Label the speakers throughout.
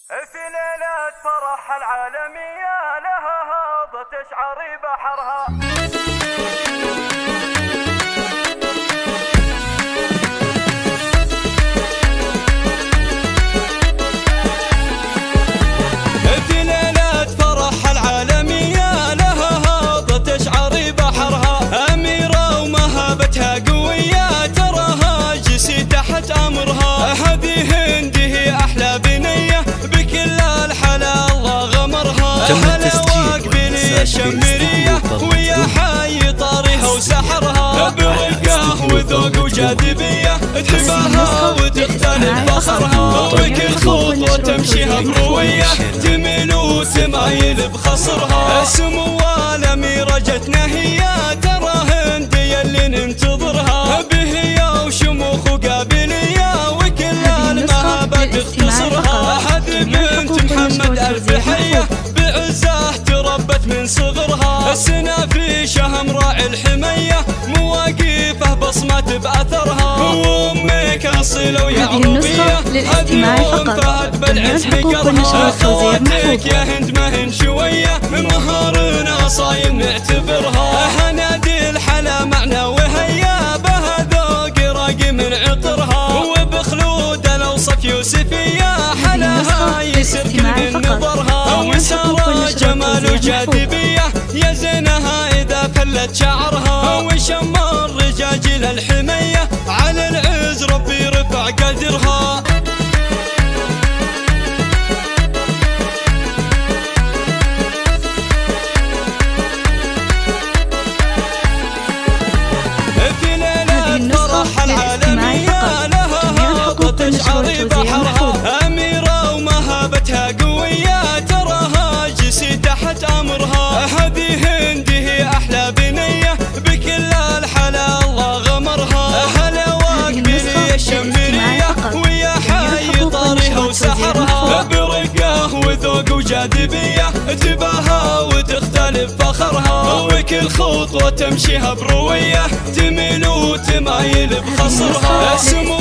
Speaker 1: في ليلة فرح العالمية لها هاضة تشعري بحرها.
Speaker 2: في ليلة فرح العالمية لها هاضة تشعري بحرها، أميرة ومهابتها قوية تراها جسي تحت أمرها. هذه هندي أحلى بنية بكل الحلا الله غمرها. هلا واقبلي الشمرية ويا حي طارها وسحرها، برقة وذوق وجاذبية تباها وتختلف فخرها. وكل خطوة تمشيها بروية تميل وتمايل بخصرها. سمو الأميرة جتنا هي ترى هندية اللي ننتظرها، بهية وشموخ وقابلية وكل المهابة تختصرها. هذه بنت محمد ألف حية بعزة تربت من صغرها. السنة في شهم راعي الحمية مواقفه بصمات بأثرها. وأمك أصيلة ويا عربية
Speaker 3: للاستماع فقط.
Speaker 2: بالعز بقرها. أخواتك يا هند ما هن شوية مهارنا صايم نعتبرها. هنادي الحلا معنا وهيا بها ذوق راقي من عطرها. وبخلود الأوصف يوسفية حلاها يسر كل من نظرها. وسارة جمال وجاذبية يا زينها إذا فلت شعرها. وشمر رجاجيل الحمية على العز ربي رفع قدرها. في ليلة فرح العالمية لها هاضة تشعري بحرها، أميرة ومهابتها قوية تراها جسي تحت أمرها. هذه هندي أحلى بنية بكل الحلا الله غمرها. هلا واقبلي الشمرية ويا حي طارها وسحرها، برقة وذوق وجاذبية تباها وتختلف فخرها. وكل خطوة تمشيها بروية تميل وتمايل بخصرها. سمو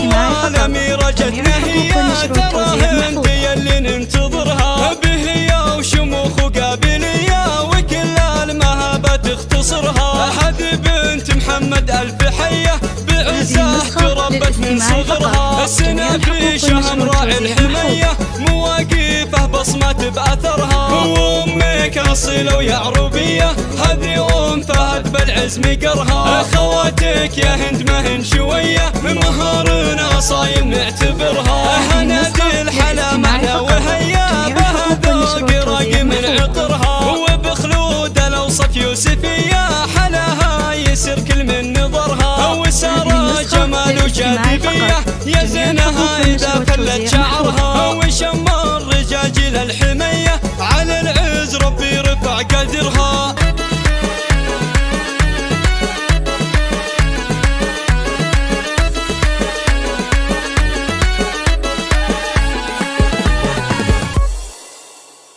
Speaker 2: الأميرة جتنا هي ترى هندية اللي ننتظرها، بهية وشموخ وقابلية وكل المهابة تختصرها. هذه بنت محمد ألف حية بعزة تربت من صغرها. السنة في شهم راعي الحمية مواقفه بصمات بأثرها. وأمك أصيلة ويا عربية هذه أم فهد بالعز مقرها. أخواتك يا هند ما هن شوية مهارنا صايم نعتبرها. هنادي الحلا معنا وهيا بها ذوق راقي من عطرها. وبخلود الأوصف يوسفية حلاها يسر كل من نظرها. وسارة جمال وجاذبية يا زينها إذا فلت شعرها.